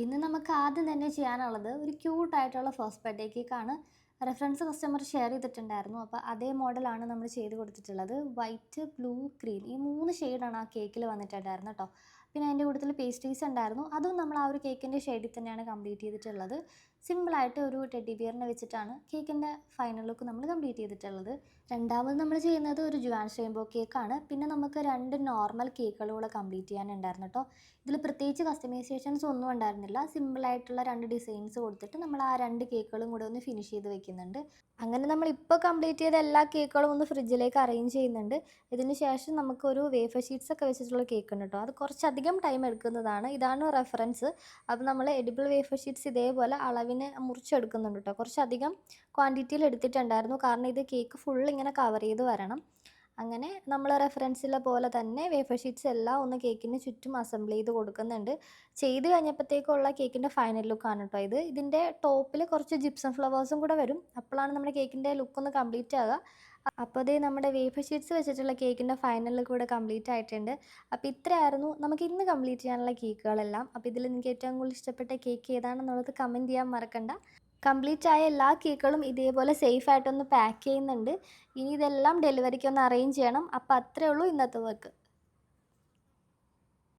ഇന്ന് നമുക്ക് ആദ്യം തന്നെ ചെയ്യാനുള്ളത് ഒരു ക്യൂട്ടായിട്ടുള്ള ഫസ്റ്റ് ബർത്ത്ഡേ കേക്കാണ്. റെഫറൻസ് കസ്റ്റമർ ഷെയർ ചെയ്തിട്ടുണ്ടായിരുന്നു. അപ്പോൾ അതേ മോഡലാണ് നമ്മൾ ചെയ്ത് കൊടുത്തിട്ടുള്ളത്. വൈറ്റ്, ബ്ലൂ, ക്രീം ഈ 3 ഷെയ്ഡാണ് ആ കേക്കിൽ വന്നിട്ടുണ്ടായിരുന്നത് കേട്ടോ. പിന്നെ അതിൻ്റെ കൂട്ടത്തിൽ പേസ്ട്രീസ് ഉണ്ടായിരുന്നു. അതും നമ്മൾ ആ ഒരു കേക്കിൻ്റെ ഷെയ്ഡിൽ തന്നെയാണ് കംപ്ലീറ്റ് ചെയ്തിട്ടുള്ളത്. സിമ്പിളായിട്ട് ഒരു ടെഡ്ഡി ബിയറിനെ വെച്ചിട്ടാണ് കേക്കിൻ്റെ ഫൈനൽ ലുക്ക് നമ്മൾ കംപ്ലീറ്റ് ചെയ്തിട്ടുള്ളത്. രണ്ടാമത് നമ്മൾ ചെയ്യുന്നത് ഒരു ജുവാൻസ് റെയിൻബോ കേക്കാണ്. പിന്നെ നമുക്ക് 2 നോർമൽ കേക്കുകൾ കൂടെ കംപ്ലീറ്റ് ചെയ്യാനുണ്ടായിരുന്നു കേട്ടോ. ഇതിൽ പ്രത്യേകിച്ച് കസ്റ്റമൈസേഷൻസ് ഒന്നും ഉണ്ടായിരുന്നില്ല. സിമ്പിളായിട്ടുള്ള 2 ഡിസൈൻസ് കൊടുത്തിട്ട് നമ്മൾ ആ 2 കേക്കുകളും കൂടെ ഒന്ന് ഫിനിഷ് ചെയ്ത് വെക്കുന്നുണ്ട്. അങ്ങനെ നമ്മളിപ്പോൾ കംപ്ലീറ്റ് ചെയ്ത എല്ലാ കേക്കുകളും ഒന്ന് ഫ്രിഡ്ജിലേക്ക് അറേഞ്ച് ചെയ്യുന്നുണ്ട്. ഇതിന് ശേഷം നമുക്കൊരു വേഫർ ഷീറ്റ്സ് ഒക്കെ വെച്ചിട്ടുള്ള കേക്ക് ഉണ്ട് കേട്ടോ. അത് കുറച്ചധികം ടൈം എടുക്കുന്നതാണ്. ഇതാണ് റെഫറൻസ്. അപ്പോൾ നമ്മൾ എഡിബിൾ വേഫർ ഷീറ്റ്സ് ഇതേപോലെ അളവിന് മുറിച്ചെടുക്കുന്നുണ്ട് കേട്ടോ. കുറച്ചധികം ക്വാണ്ടിറ്റിയിൽ എടുത്തിട്ടുണ്ടായിരുന്നു. കാരണം ഇത് കേക്ക് ഫുൾ ഇങ്ങനെ കവർ ചെയ്ത് വരണം. അങ്ങനെ നമ്മൾ റെഫറൻസിലെ പോലെ തന്നെ വേഫർ ഷീറ്റ്സ് എല്ലാം ഒന്ന് കേക്കിന് ചുറ്റും അസംബിൾ ചെയ്ത് കൊടുക്കുന്നുണ്ട്. ചെയ്ത് കഴിഞ്ഞപ്പോഴത്തേക്കുള്ള കേക്കിൻ്റെ ഫൈനൽ ലുക്കാണ് കേട്ടോ ഇത്. ഇതിൻ്റെ ടോപ്പിൽ കുറച്ച് ജിപ്സം ഫ്ലവേഴ്സും കൂടെ വരും. അപ്പോഴാണ് നമ്മുടെ കേക്കിൻ്റെ ലുക്ക് ഒന്ന് കംപ്ലീറ്റ് ആകുക. അപ്പോൾ ദേ നമ്മുടെ വേഫർ ഷീറ്റ്സ് വെച്ചിട്ടുള്ള കേക്കിൻ്റെ ഫൈനൽ ലുക്ക് കൂടെ കംപ്ലീറ്റ് ആയിട്ടുണ്ട്. അപ്പോൾ ഇത്രയായിരുന്നു നമുക്ക് ഇന്ന് കംപ്ലീറ്റ് ചെയ്യാനുള്ള കേക്കുകളെല്ലാം. അപ്പോൾ ഇതിൽ നിങ്ങൾക്ക് ഏറ്റവും കൂടുതൽ ഇഷ്ടപ്പെട്ട കേക്ക് ഏതാണെന്നുള്ളത് കമൻറ്റ് ചെയ്യാൻ മറക്കണ്ട. കംപ്ലീറ്റ് ആയ എല്ലാ കേക്കുകളും ഇതേപോലെ സേഫ് ആയിട്ടൊന്ന് പാക്ക് ചെയ്യുന്നുണ്ട്. ഇനി ഇതെല്ലാം ഡെലിവറിക്ക് ഒന്ന് അറേഞ്ച് ചെയ്യണം. അപ്പോൾ അത്രയേ ഉള്ളൂ ഇന്നത്തെ വർക്ക്.